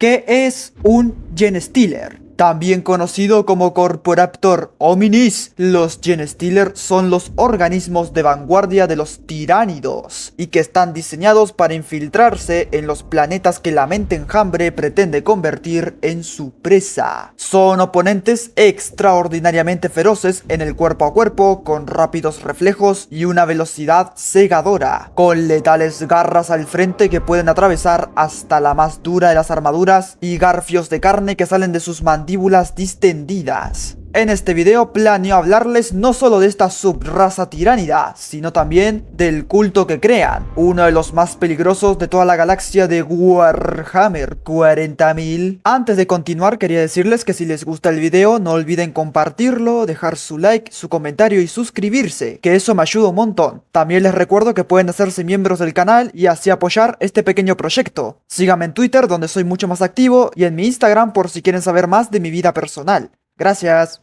¿Qué es un Genestealer? También conocido como Corporaptor hominis, los Genestealer son los organismos de vanguardia de los tiránidos y que están diseñados para infiltrarse en los planetas que la mente enjambre pretende convertir en su presa. Son oponentes extraordinariamente feroces en el cuerpo a cuerpo, con rápidos reflejos y una velocidad cegadora, con letales garras al frente que pueden atravesar hasta la más dura de las armaduras y garfios de carne que salen de sus mandíbulas distendidas. En este video planeo hablarles no solo de esta subraza tiránida, sino también del culto que crean, uno de los más peligrosos de toda la galaxia de Warhammer 40.000. Antes de continuar, quería decirles que si les gusta el video, no olviden compartirlo, dejar su like, su comentario y suscribirse, que eso me ayuda un montón. También les recuerdo que pueden hacerse miembros del canal y así apoyar este pequeño proyecto. Síganme en Twitter, donde soy mucho más activo, y en mi Instagram por si quieren saber más de mi vida personal. Gracias.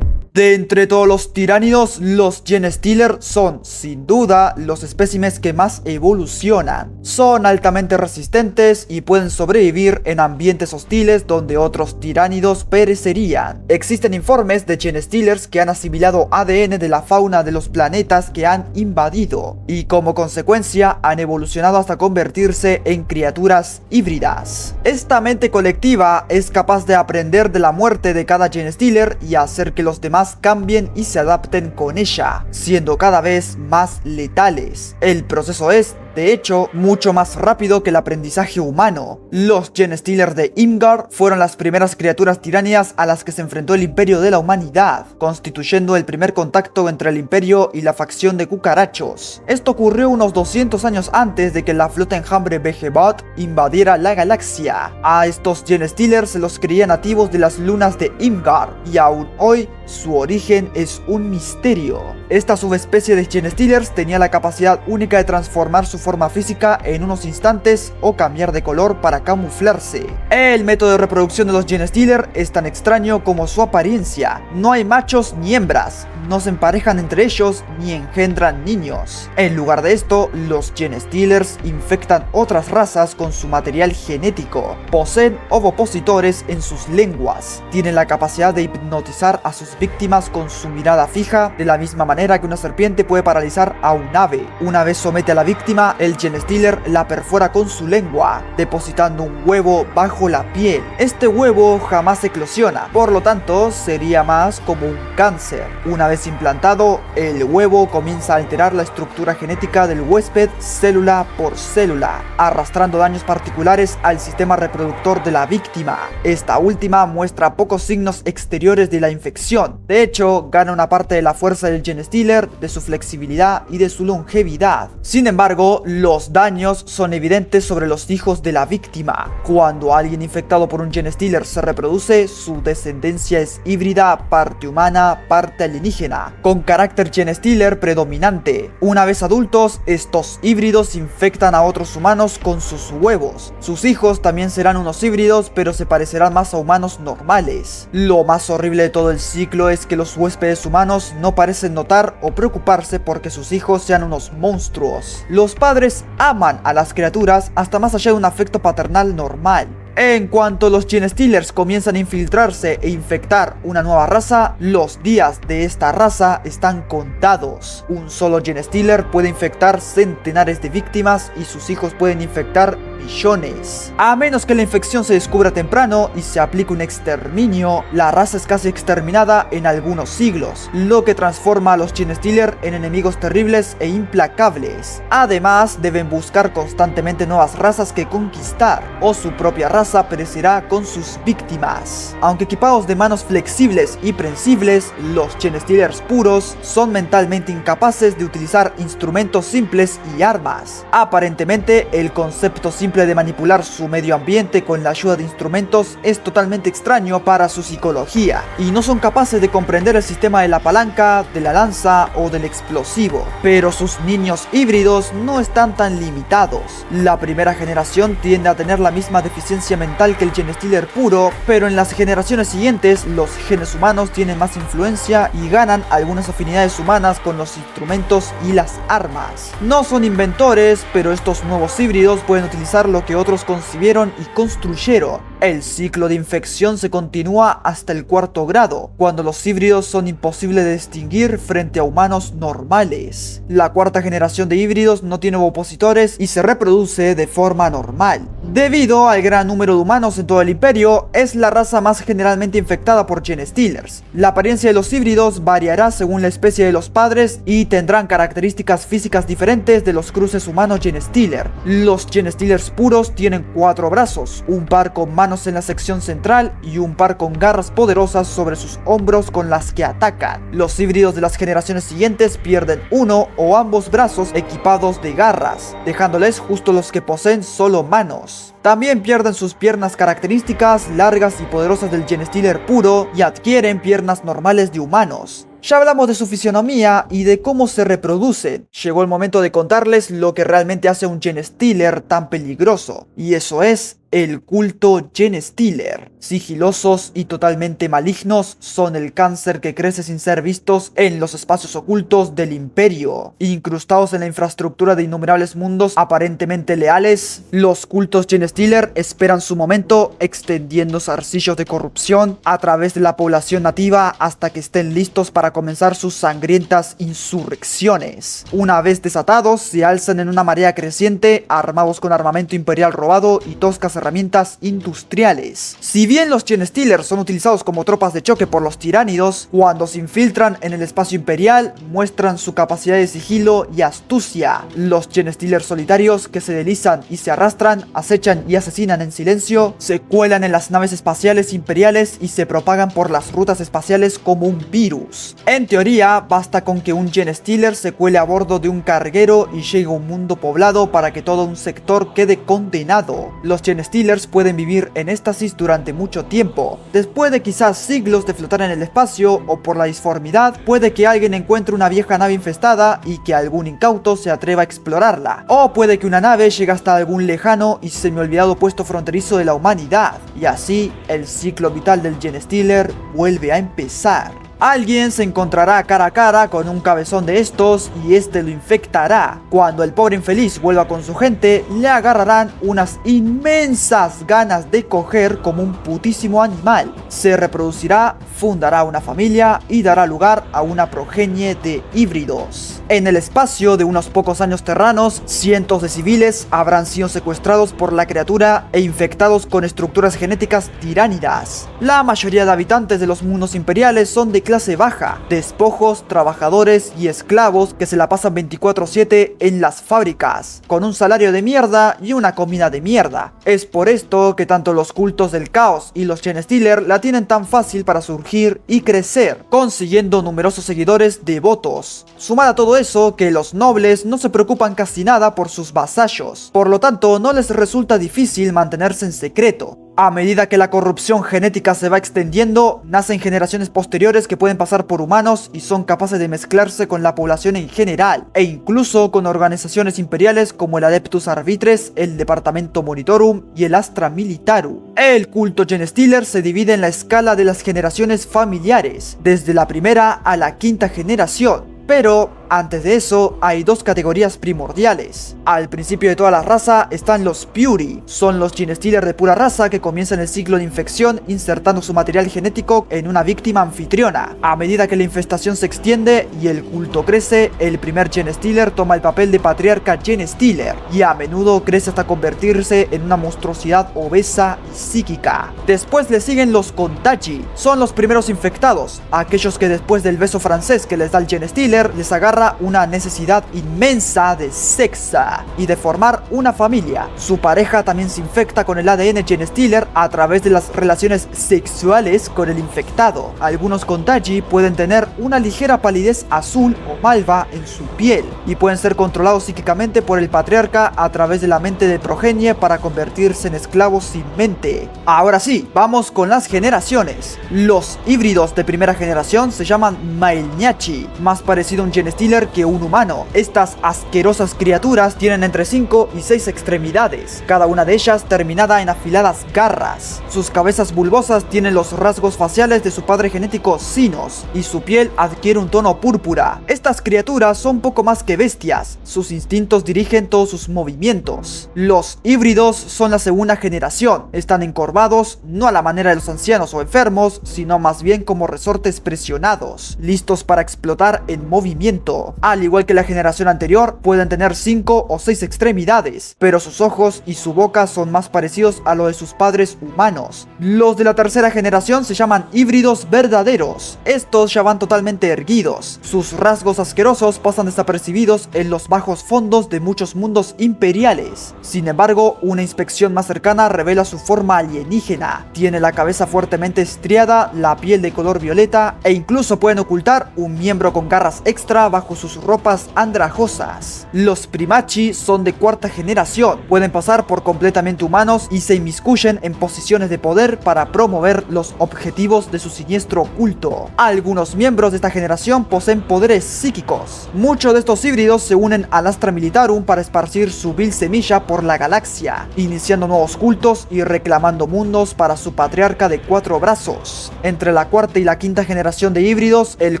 De entre todos los tiránidos, los Genestealer son, sin duda, los espécimes que más evolucionan. Son altamente resistentes y pueden sobrevivir en ambientes hostiles donde otros tiránidos perecerían. Existen informes de Genestealers que han asimilado ADN de la fauna de los planetas que han invadido, y como consecuencia han evolucionado hasta convertirse en criaturas híbridas. Esta mente colectiva es capaz de aprender de la muerte de cada Genestealer y hacer que los demás cambien y se adapten con ella, siendo cada vez más letales. El proceso es, de hecho, mucho más rápido que el aprendizaje humano. Los Genestealer de Imgar fueron las primeras criaturas tiránidas a las que se enfrentó el imperio de la humanidad, constituyendo el primer contacto entre el imperio y la facción de cucarachos. Esto ocurrió unos 200 años antes de que la flota enjambre Behemoth invadiera la galaxia. A estos Genestealer se los creía nativos de las lunas de Imgar, y aún hoy su origen es un misterio. Esta subespecie de Genestealers tenía la capacidad única de transformar su forma física en unos instantes o cambiar de color para camuflarse. El método de reproducción de los Genestealer es tan extraño como su apariencia. No hay machos ni hembras, no se emparejan entre ellos ni engendran niños. En lugar de esto, los Genestealers infectan otras razas con su material genético. Poseen ovopositores en sus lenguas. Tienen la capacidad de hipnotizar a sus víctimas con su mirada fija, de la misma manera que una serpiente puede paralizar a un ave. Una vez somete a la víctima, el Genestealer la perfora con su lengua, depositando un huevo bajo la piel. Este huevo jamás eclosiona, por lo tanto sería más como un cáncer. Una vez implantado, el huevo comienza a alterar la estructura genética del huésped célula por célula, arrastrando daños particulares al sistema reproductor de la víctima. Esta última muestra pocos signos exteriores de la infección. De hecho, gana una parte de la fuerza del Genestealer, de su flexibilidad y de su longevidad. Sin embargo, los daños son evidentes sobre los hijos de la víctima. Cuando alguien infectado por un Genestealer se reproduce, su descendencia es híbrida, parte humana, parte alienígena, con carácter Genestealer predominante. Una vez adultos, estos híbridos infectan a otros humanos con sus huevos. Sus hijos también serán unos híbridos, pero se parecerán más a humanos normales. Lo más horrible de todo el ciclo es que los huéspedes humanos no parecen notar o preocuparse porque sus hijos sean unos monstruos. Los padres aman a las criaturas hasta más allá de un afecto paternal normal. En cuanto los Genestealers comienzan a infiltrarse e infectar una nueva raza, los días de esta raza están contados. Un solo Genestealer puede infectar centenares de víctimas y sus hijos pueden infectar millones. A menos que la infección se descubra temprano y se aplique un exterminio, la raza es casi exterminada en algunos siglos, lo que transforma a los Genestealer en enemigos terribles e implacables. Además, deben buscar constantemente nuevas razas que conquistar, o su propia raza perecerá con sus víctimas. Aunque equipados de manos flexibles y prensibles, los Genestealers puros son mentalmente incapaces de utilizar instrumentos simples y armas. Aparentemente, el concepto simple simple de manipular su medio ambiente con la ayuda de instrumentos es totalmente extraño para su psicología, y no son capaces de comprender el sistema de la palanca, de la lanza o del explosivo. Pero sus niños híbridos no están tan limitados. La primera generación tiende a tener la misma deficiencia mental que el Genestealer puro, pero en las generaciones siguientes los genes humanos tienen más influencia y ganan algunas afinidades humanas con los instrumentos y las armas. No son inventores, pero estos nuevos híbridos pueden utilizar lo que otros concibieron y construyeron. El ciclo de infección se continúa hasta el 4º grado, cuando los híbridos son imposibles de distinguir frente a humanos normales. La 4ª generación de híbridos no tiene opositores y se reproduce de forma normal. Debido al gran número de humanos en todo el imperio, es la raza más generalmente infectada por Genestealers. La apariencia de los híbridos variará según la especie de los padres y tendrán características físicas diferentes de los cruces humanos Genestealer. Los Genestealers puros tienen 4 brazos, un par con manos en la sección central y un par con garras poderosas sobre sus hombros con las que atacan. Los híbridos de las generaciones siguientes pierden uno o ambos brazos equipados de garras, dejándoles justo los que poseen solo manos. También pierden sus piernas características largas y poderosas del Genestealer puro y adquieren piernas normales de humanos. Ya hablamos de su fisionomía y de cómo se reproducen. Llegó el momento de contarles lo que realmente hace a un Genestealer tan peligroso, y eso es el culto Genestealer. Sigilosos y totalmente malignos, son el cáncer que crece sin ser vistos en los espacios ocultos del imperio. Incrustados en la infraestructura de innumerables mundos aparentemente leales, los cultos Genestealer esperan su momento, extendiendo zarcillos de corrupción a través de la población nativa hasta que estén listos para comenzar sus sangrientas insurrecciones. Una vez desatados, se alzan en una marea creciente, armados con armamento imperial robado y toscas herramientas industriales. Si bien los Genestealers son utilizados como tropas de choque por los tiránidos, cuando se infiltran en el espacio imperial, muestran su capacidad de sigilo y astucia. Los Genestealers solitarios que se deslizan y se arrastran, acechan y asesinan en silencio, se cuelan en las naves espaciales imperiales y se propagan por las rutas espaciales como un virus. En teoría, basta con que un Genestealer se cuele a bordo de un carguero y llegue a un mundo poblado para que todo un sector quede condenado. Los Genestealers pueden vivir en éxtasis durante mucho tiempo. Después de quizás siglos de flotar en el espacio o por la disformidad, puede que alguien encuentre una vieja nave infestada y que algún incauto se atreva a explorarla. O puede que una nave llegue hasta algún lejano y semi-olvidado puesto fronterizo de la humanidad. Y así, el ciclo vital del Genestealer vuelve a empezar. Alguien se encontrará cara a cara con un cabezón de estos y este lo infectará. Cuando el pobre infeliz vuelva con su gente, le agarrarán unas inmensas ganas de coger como un putísimo animal. Se reproducirá, fundará una familia y dará lugar a una progenie de híbridos. En el espacio de unos pocos años terranos, cientos de civiles habrán sido secuestrados por la criatura e infectados con estructuras genéticas tiránidas. La mayoría de habitantes de los mundos imperiales son de clase baja, despojos, trabajadores y esclavos que se la pasan 24/7 en las fábricas, con un salario de mierda y una comida de mierda. Es por esto que tanto los cultos del caos y los Genestealer la tienen tan fácil para surgir y crecer, consiguiendo numerosos seguidores devotos. Sumad a todo eso que los nobles no se preocupan casi nada por sus vasallos, por lo tanto no les resulta difícil mantenerse en secreto. A medida que la corrupción genética se va extendiendo, nacen generaciones posteriores que pueden pasar por humanos y son capaces de mezclarse con la población en general, e incluso con organizaciones imperiales como el Adeptus Arbitres, el Departamento Monitorum y el Astra Militarum. El culto Genestealer se divide en la escala de las generaciones familiares, desde la primera a la quinta generación. Pero antes de eso hay dos categorías primordiales. Al principio de toda la raza están los Puri. Son los Genestealer de pura raza que comienzan el ciclo de infección insertando su material genético en una víctima anfitriona. A medida que la infestación se extiende y el culto crece, el primer Genestealer toma el papel de patriarca Genestealer y a menudo crece hasta convertirse en una monstruosidad obesa y psíquica. Después le siguen los Kontachi. Son los primeros infectados, aquellos que después del beso francés que les da el Genestealer les agarran encierra una necesidad inmensa de sexo y de formar una familia. Su pareja también se infecta con el ADN Genestealer a través de las relaciones sexuales con el infectado. Algunos Kontaji pueden tener una ligera palidez azul o malva en su piel y pueden ser controlados psíquicamente por el patriarca a través de la mente de progenie para convertirse en esclavos sin mente. Ahora sí, vamos con las generaciones. Los híbridos de primera generación se llaman Maelniachi, más parecido a un Genestealer que un humano. Estas asquerosas criaturas tienen entre 5 y 6 extremidades, cada una de ellas terminada en afiladas garras. Sus cabezas bulbosas tienen los rasgos faciales de su padre genético Sinos y su piel adquiere un tono púrpura. Estas criaturas son poco más que bestias, sus instintos dirigen todos sus movimientos. Los híbridos son la segunda generación, están encorvados no a la manera de los ancianos o enfermos, sino más bien como resortes presionados, listos para explotar en movimiento. Al igual que la generación anterior, pueden tener 5 o 6 extremidades, pero sus ojos y su boca son más parecidos a los de sus padres humanos. Los de la tercera generación se llaman híbridos verdaderos. Estos ya van totalmente erguidos. Sus rasgos asquerosos pasan desapercibidos en los bajos fondos de muchos mundos imperiales. Sin embargo, una inspección más cercana revela su forma alienígena. Tiene la cabeza fuertemente estriada, la piel de color violeta e incluso pueden ocultar un miembro con garras extra bajo sus ropas andrajosas. Los Primachi son de cuarta generación, pueden pasar por completamente humanos y se inmiscuyen en posiciones de poder para promover los objetivos de su siniestro culto. Algunos miembros de esta generación poseen poderes psíquicos. Muchos de estos híbridos se unen al Astra Militarum para esparcir su vil semilla por la galaxia, iniciando nuevos cultos y reclamando mundos para su patriarca de 4 brazos. Entre la cuarta y la quinta generación de híbridos, el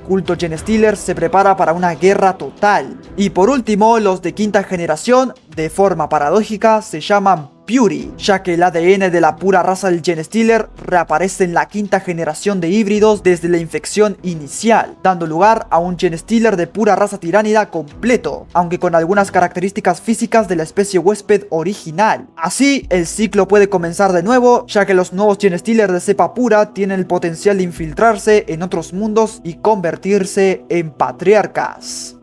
culto Genestealer se prepara para una guerra total. Y por último, los de quinta generación, de forma paradójica, se llaman Puri, ya que el ADN de la pura raza del Genestealer reaparece en la quinta generación de híbridos desde la infección inicial, dando lugar a un Genestealer de pura raza tiránida completo, aunque con algunas características físicas de la especie huésped original. Así, el ciclo puede comenzar de nuevo, ya que los nuevos Genestealer de cepa pura tienen el potencial de infiltrarse en otros mundos y convertirse en patriarcas.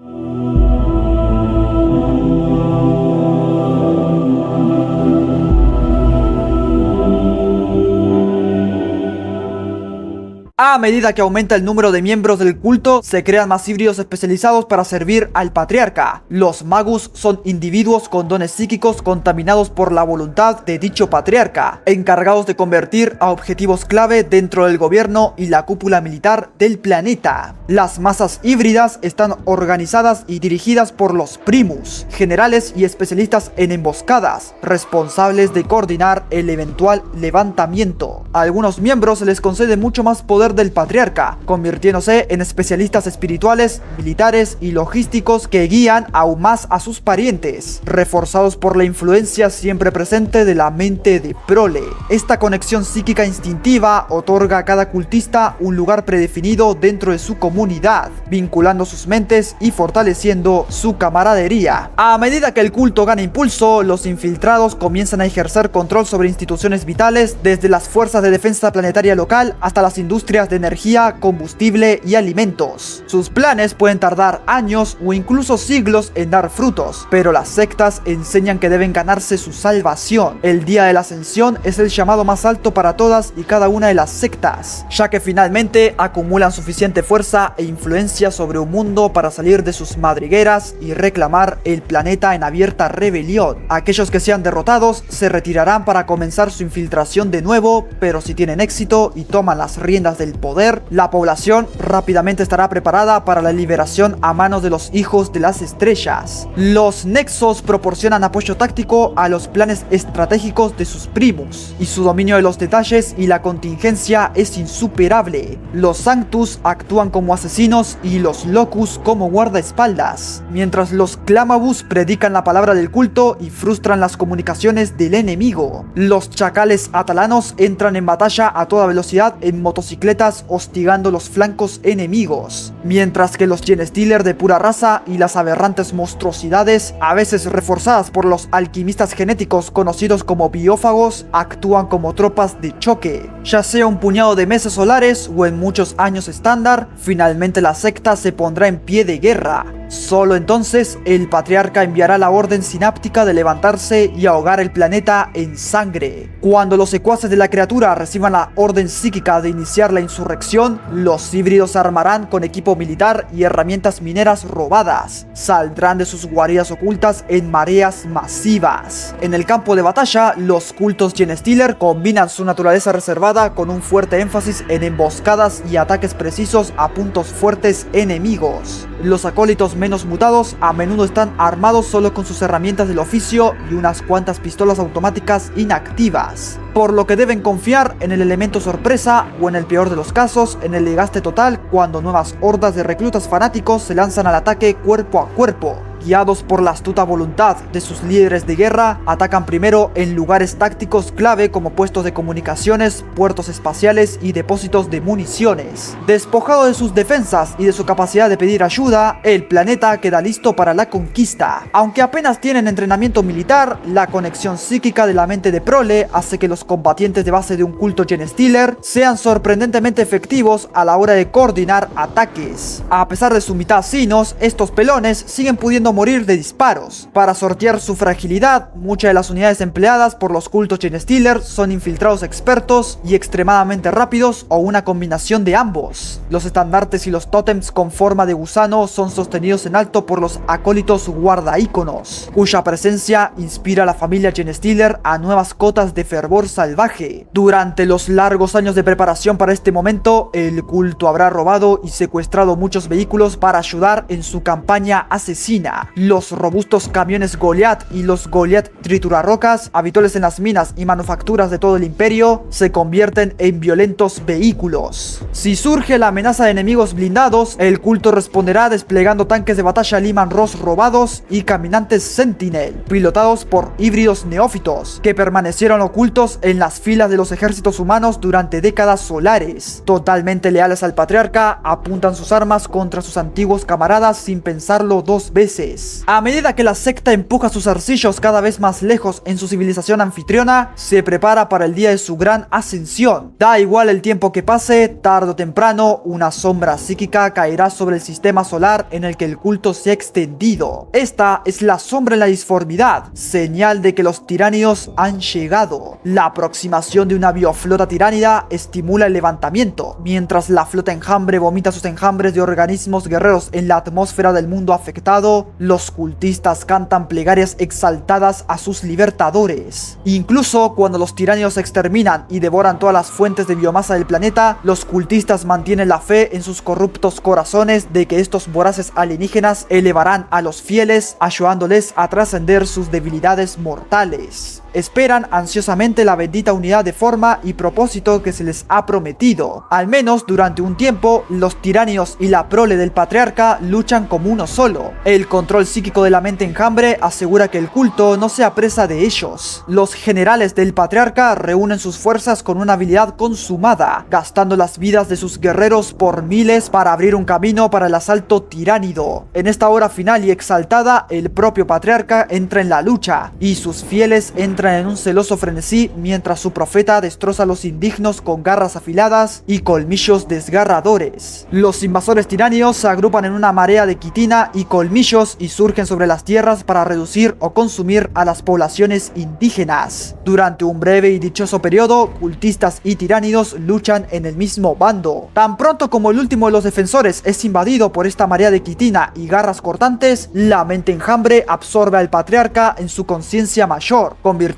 A medida que aumenta el número de miembros del culto, se crean más híbridos especializados para servir al patriarca. Los magus son individuos con dones psíquicos contaminados por la voluntad de dicho patriarca, encargados de convertir a objetivos clave dentro del gobierno y la cúpula militar del planeta. Las masas híbridas están organizadas y dirigidas por los primus, generales y especialistas en emboscadas, responsables de coordinar el eventual levantamiento. A algunos miembros se les concede mucho más poder del patriarca, convirtiéndose en especialistas espirituales, militares y logísticos que guían aún más a sus parientes, reforzados por la influencia siempre presente de la mente de prole. Esta conexión psíquica instintiva otorga a cada cultista un lugar predefinido dentro de su comunidad, vinculando sus mentes y fortaleciendo su camaradería. A medida que el culto gana impulso, los infiltrados comienzan a ejercer control sobre instituciones vitales, desde las fuerzas de defensa planetaria local hasta las industrias de energía, combustible y alimentos. Sus planes pueden tardar años o incluso siglos en dar frutos, pero las sectas enseñan que deben ganarse su salvación. El día de la ascensión es el llamado más alto para todas y cada una de las sectas, ya que finalmente acumulan suficiente fuerza e influencia sobre un mundo para salir de sus madrigueras y reclamar el planeta en abierta rebelión. Aquellos que sean derrotados se retirarán para comenzar su infiltración de nuevo, pero si tienen éxito y toman las riendas del poder, la población rápidamente estará preparada para la liberación a manos de los hijos de las estrellas. Los nexos proporcionan apoyo táctico a los planes estratégicos de sus primus, y su dominio de los detalles y la contingencia es insuperable. Los Sanctus actúan como asesinos y los Locus como guardaespaldas, mientras los Clamabus predican la palabra del culto y frustran las comunicaciones del enemigo. Los chacales atalanos entran en batalla a toda velocidad en motocicletas hostigando los flancos enemigos, mientras que los Genestealer de pura raza y las aberrantes monstruosidades, a veces reforzadas por los alquimistas genéticos conocidos como biófagos, actúan como tropas de choque. Ya sea un puñado de meses solares o en muchos años estándar, finalmente la secta se pondrá en pie de guerra. Solo entonces el patriarca enviará la orden sináptica de levantarse y ahogar el planeta en sangre. Cuando los secuaces de la criatura reciban la orden psíquica de iniciar la insurrección, los híbridos se armarán con equipo militar y herramientas mineras robadas. Saldrán de sus guaridas ocultas en mareas masivas. En el campo de batalla, los cultos Genestealer combinan su naturaleza reservada con un fuerte énfasis en emboscadas y ataques precisos a puntos fuertes enemigos. Los acólitos menos mutados a menudo están armados solo con sus herramientas del oficio y unas cuantas pistolas automáticas inactivas, por lo que deben confiar en el elemento sorpresa o, en el peor de los casos, en el desgaste total cuando nuevas hordas de reclutas fanáticos se lanzan al ataque cuerpo a cuerpo. Guiados por la astuta voluntad de sus líderes de guerra, atacan primero en lugares tácticos clave como puestos de comunicaciones, puertos espaciales y depósitos de municiones. Despojado de sus defensas y de su capacidad de pedir ayuda, el planeta queda listo para la conquista. Aunque apenas tienen entrenamiento militar, la conexión psíquica de la mente de Prole hace que los combatientes de base de un culto Genestealer sean sorprendentemente efectivos a la hora de coordinar ataques. A pesar de su mitad sinos, estos pelones siguen pudiendo morir de disparos. Para sortear su fragilidad, muchas de las unidades empleadas por los cultos Genestealer son infiltrados expertos y extremadamente rápidos, o una combinación de ambos. Los estandartes y los tótems con forma de gusano son sostenidos en alto por los acólitos guardaíconos, cuya presencia inspira a la familia Genestealer a nuevas cotas de fervor salvaje. Durante los largos años de preparación para este momento, el culto habrá robado y secuestrado muchos vehículos para ayudar en su campaña asesina. Los robustos camiones Goliath y los Goliath triturarrocas, habituales en las minas y manufacturas de todo el imperio, se convierten en violentos vehículos. Si surge la amenaza de enemigos blindados, el culto responderá desplegando tanques de batalla Lyman Ross robados y caminantes Sentinel, pilotados por híbridos neófitos, que permanecieron ocultos en las filas de los ejércitos humanos durante décadas solares. Totalmente leales al patriarca, apuntan sus armas contra sus antiguos camaradas sin pensarlo dos veces. A medida que la secta empuja sus arcillos cada vez más lejos en su civilización anfitriona, se prepara para el día de su gran ascensión. Da igual el tiempo que pase, tarde o temprano, una sombra psíquica caerá sobre el sistema solar en el que el culto se ha extendido. Esta es la sombra en la disformidad, señal de que los tiránidos han llegado. La aproximación de una bioflota tiránida estimula el levantamiento, mientras la flota enjambre vomita sus enjambres de organismos guerreros en la atmósfera del mundo afectado. Los cultistas cantan plegarias exaltadas a sus libertadores. Incluso cuando los tiránidos exterminan y devoran todas las fuentes de biomasa del planeta, los cultistas mantienen la fe en sus corruptos corazones de que estos voraces alienígenas elevarán a los fieles, ayudándoles a trascender sus debilidades mortales. Esperan ansiosamente la bendita unidad de forma y propósito que se les ha prometido. Al menos durante un tiempo, los tiránidos y la prole del patriarca luchan como uno solo. El control psíquico de la mente enjambre asegura que el culto no sea presa de ellos. Los generales del patriarca reúnen sus fuerzas con una habilidad consumada, gastando las vidas de sus guerreros por miles para abrir un camino para el asalto tiránido. En esta hora final y exaltada, el propio patriarca entra en la lucha y sus fieles entran en un celoso frenesí mientras su profeta destroza a los indignos con garras afiladas y colmillos desgarradores. Los invasores tiránidos se agrupan en una marea de quitina y colmillos y surgen sobre las tierras para reducir o consumir a las poblaciones indígenas. Durante un breve y dichoso periodo, cultistas y tiránidos luchan en el mismo bando. Tan pronto como el último de los defensores es invadido por esta marea de quitina y garras cortantes, la mente enjambre absorbe al patriarca en su conciencia mayor, convirtiéndose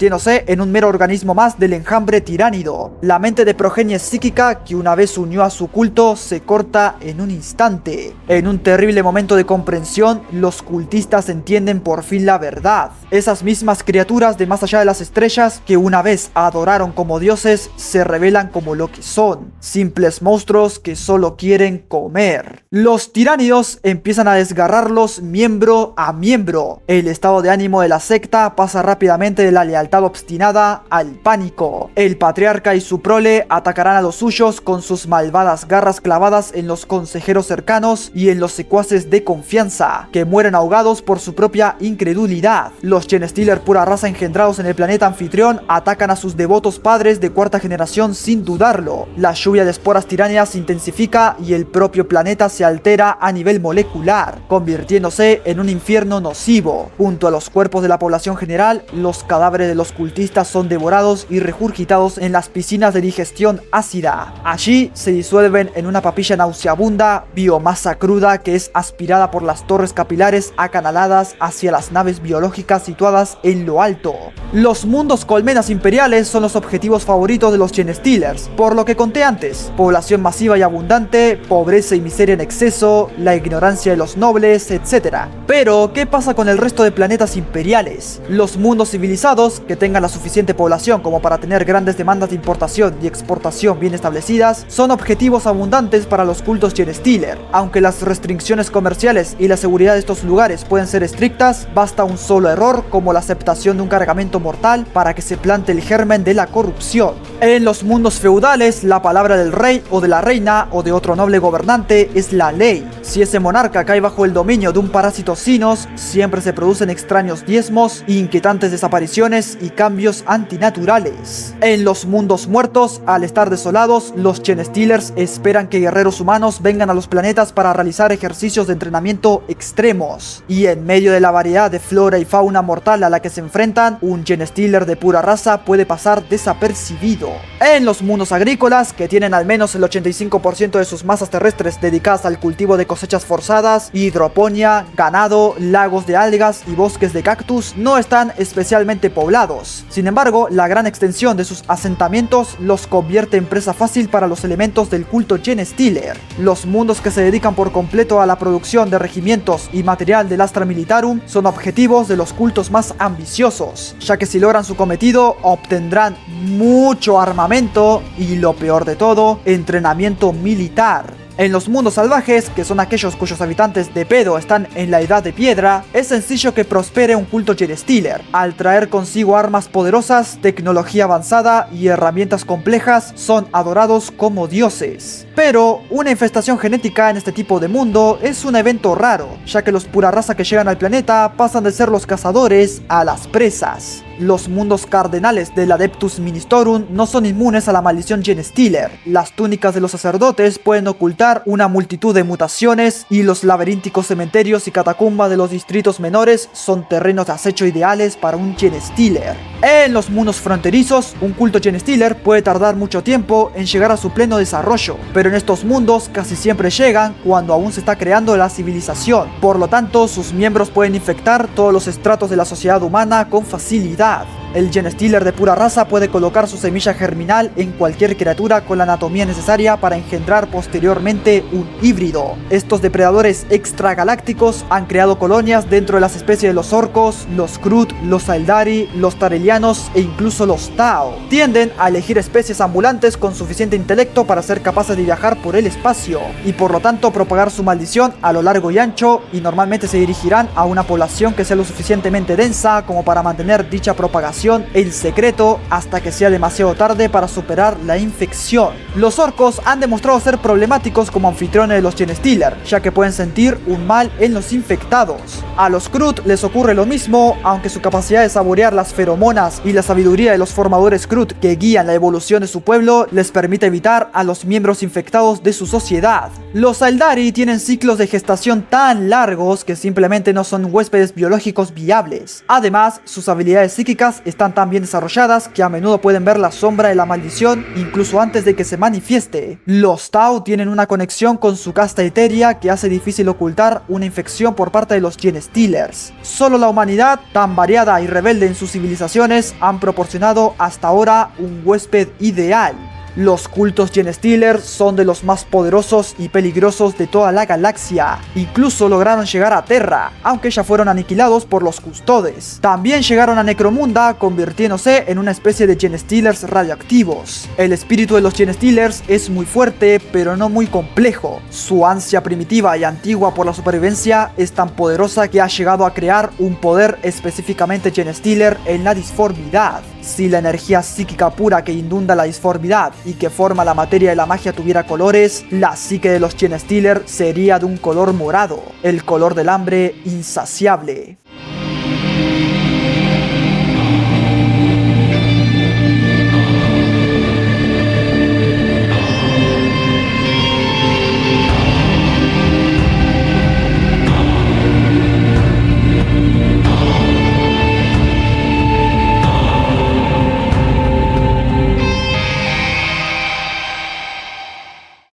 en un mero organismo más del enjambre tiránido. La mente de progenie psíquica que una vez unió a su culto se corta en un instante. En un terrible momento de comprensión, los cultistas entienden por fin la verdad. Esas mismas criaturas de más allá de las estrellas que una vez adoraron como dioses se revelan como lo que son: simples monstruos que solo quieren comer. Los tiránidos empiezan a desgarrarlos miembro a miembro. El estado de ánimo de la secta pasa rápidamente de la lealtad lealtad obstinada al pánico. El patriarca y su prole atacarán a los suyos con sus malvadas garras clavadas en los consejeros cercanos y en los secuaces de confianza, que mueren ahogados por su propia incredulidad. Los Genestealer pura raza engendrados en el planeta anfitrión atacan a sus devotos padres de cuarta generación sin dudarlo. La lluvia de esporas tiráneas se intensifica y el propio planeta se altera a nivel molecular, convirtiéndose en un infierno nocivo. Junto a los cuerpos de la población general, los cadáveres de los cultistas son devorados y regurgitados en las piscinas de digestión ácida. Allí se disuelven en una papilla nauseabunda, biomasa cruda que es aspirada por las torres capilares acanaladas hacia las naves biológicas situadas en lo alto. Los mundos colmenas imperiales son los objetivos favoritos de los Genestealers, por lo que conté antes: población masiva y abundante, pobreza y miseria en exceso, la ignorancia de los nobles, etc. Pero, ¿qué pasa con el resto de planetas imperiales? Los mundos civilizados, que tengan la suficiente población como para tener grandes demandas de importación y exportación bien establecidas, son objetivos abundantes para los cultos Genestealer. Aunque las restricciones comerciales y la seguridad de estos lugares pueden ser estrictas, basta un solo error, como la aceptación de un cargamento mortal, para que se plante el germen de la corrupción. En los mundos feudales, la palabra del rey o de la reina o de otro noble gobernante es la ley. Si ese monarca cae bajo el dominio de un parásito sinos, siempre se producen extraños diezmos, inquietantes desapariciones y cambios antinaturales. En los mundos muertos, al estar desolados, los Genestealers esperan que guerreros humanos vengan a los planetas para realizar ejercicios de entrenamiento extremos. Y en medio de la variedad de flora y fauna mortal a la que se enfrentan, un Genestealer de pura raza puede pasar desapercibido. En los mundos agrícolas, que tienen al menos el 85% de sus masas terrestres dedicadas al cultivo de cosechas forzadas, hidroponía, ganado, lagos de algas y bosques de cactus, no están especialmente poblados. Sin embargo, la gran extensión de sus asentamientos los convierte en presa fácil para los elementos del culto Genestealer. Los mundos que se dedican por completo a la producción de regimientos y material del Astra Militarum son objetivos de los cultos más ambiciosos, ya que si logran su cometido, obtendrán mucho armamento y, lo peor de todo, entrenamiento militar. En los mundos salvajes, que son aquellos cuyos habitantes de pedo están en la edad de piedra, es sencillo que prospere un culto Genestealer, al traer consigo armas poderosas, tecnología avanzada y herramientas complejas. Son adorados como dioses. Pero una infestación genética en este tipo de mundo es un evento raro, ya que los pura raza que llegan al planeta pasan de ser los cazadores a las presas. Los mundos cardenales del Adeptus Ministorum no son inmunes a la maldición Genestealer. Las túnicas de los sacerdotes pueden ocultar una multitud de mutaciones, y los laberínticos cementerios y catacumbas de los distritos menores son terrenos de acecho ideales para un Genestealer. En los mundos fronterizos, un culto Genestealer puede tardar mucho tiempo en llegar a su pleno desarrollo, pero en estos mundos casi siempre llegan cuando aún se está creando la civilización. Por lo tanto, sus miembros pueden infectar todos los estratos de la sociedad humana con facilidad. El Genestealer de pura raza puede colocar su semilla germinal en cualquier criatura con la anatomía necesaria para engendrar posteriormente un híbrido. Estos depredadores extragalácticos han creado colonias dentro de las especies de los orcos, los Krut, los Aeldari, los Tarelianos e incluso los Tau. Tienden a elegir especies ambulantes con suficiente intelecto para ser capaces de viajar por el espacio y por lo tanto propagar su maldición a lo largo y ancho, y normalmente se dirigirán a una población que sea lo suficientemente densa como para mantener dicha propagación en secreto hasta que sea demasiado tarde para superar la infección. Los orcos han demostrado ser problemáticos como anfitriones de los Genestealer, ya que pueden sentir un mal en los infectados. A los Krut les ocurre lo mismo, aunque su capacidad de saborear las feromonas y la sabiduría de los formadores Krut que guían la evolución de su pueblo les permite evitar a los miembros infectados de su sociedad. Los Aeldari tienen ciclos de gestación tan largos que simplemente no son huéspedes biológicos viables. Además, sus habilidades psíquicas están tan bien desarrolladas que a menudo pueden ver la sombra de la maldición incluso antes de que se manifieste. Los Tau tienen una conexión con su casta etérea que hace difícil ocultar una infección por parte de los Genestealers. Solo la humanidad, tan variada y rebelde en sus civilizaciones, han proporcionado hasta ahora un huésped ideal. Los cultos Genestealer son de los más poderosos y peligrosos de toda la galaxia. Incluso lograron llegar a Terra, aunque ya fueron aniquilados por los Custodes. También llegaron a Necromunda, convirtiéndose en una especie de Genestealers radioactivos. El espíritu de los Genestealers es muy fuerte, pero no muy complejo. Su ansia primitiva y antigua por la supervivencia es tan poderosa que ha llegado a crear un poder específicamente Genestealer en la disformidad. Si la energía psíquica pura que inunda la disformidad y que forma la materia de la magia tuviera colores, la psique de los Genestealer sería de un color morado, el color del hambre insaciable.